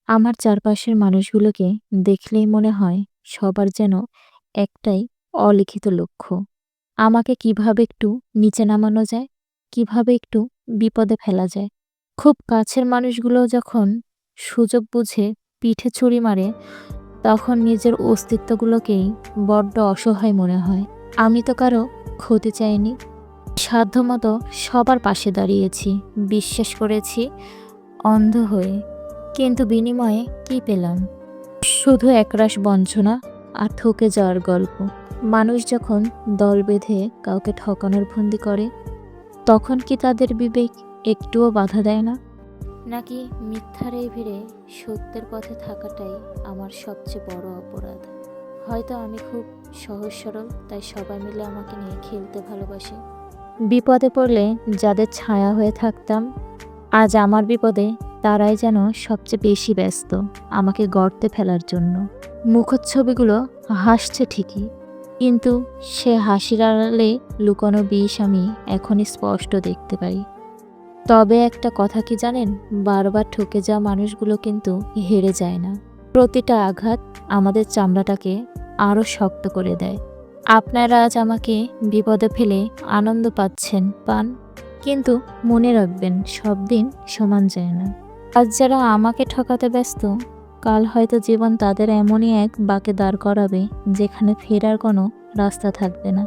আমার চারপাশের মানুষগুলোকে দেখলেই মনে হয় সবার যেন একটাই অলিখিত লক্ষ্য। আমাকে কিভাবে একটু নিচে নামানো যায়, কিভাবে একটু বিপদে ফেলা যায়। খুব কাছের মানুষগুলো যখন সুযোগ বুঝে পিঠে ছুরি মারে, তখন নিজের অস্তিত্বগুলোকেই বড্ড অসহায় মনে হয়। আমি তো কারো ক্ষতি চাইনি, সাধ্যমতো সবার পাশে দাঁড়িয়েছি, বিশ্বাস করেছি অন্ধ হয়ে। কিন্তু বিনিময়ে কি পেলাম? শুধু একরাশ বঞ্চনা আর ঠকে যাওয়ার গল্প। মানুষ যখন দল বেঁধে কাউকে ঠকানোর ফন্দি করে, তখন কি তাদের বিবেক একটুও বাধা দেয় না? নাকি মিথ্যার এই ভিড়ে সত্যের পথে থাকাটাই আমার সবচেয়ে বড় অপরাধ? হয়তো আমি খুব সহজ সরল, তাই সবাই মিলে আমাকে নিয়ে খেলতে ভালোবাসে। বিপদে পড়লে যাদের ছায়া হয়ে থাকতাম, আজ আমার বিপদে তারাই যেন সবচেয়ে বেশি ব্যস্ত আমাকে গর্তে ফেলার জন্য। মুখচ্ছবিগুলো হাসছে ঠিকই, কিন্তু সে হাসির আড়ালে লুকানো বিষ আমি এখনই স্পষ্ট দেখতে পাই। তবে একটা কথা কি জানেন, বারবার ঠকে যাওয়া মানুষগুলো কিন্তু হেরে যায় না। প্রতিটা আঘাত আমাদের চামড়াটাকে আরও শক্ত করে দেয়। আপনারা আজ আমাকে বিপদে ফেলে আনন্দ পান, কিন্তু মনে রাখবেন সব দিন সমান যায় না। আজ যারা আমাকে ঠকাতে ব্যস্ত, কাল হয়তো জীবন তাদের এমনই এক বাঁকে দাঁড় করাবে যেখানে ফেরার কোনো রাস্তা থাকবে না।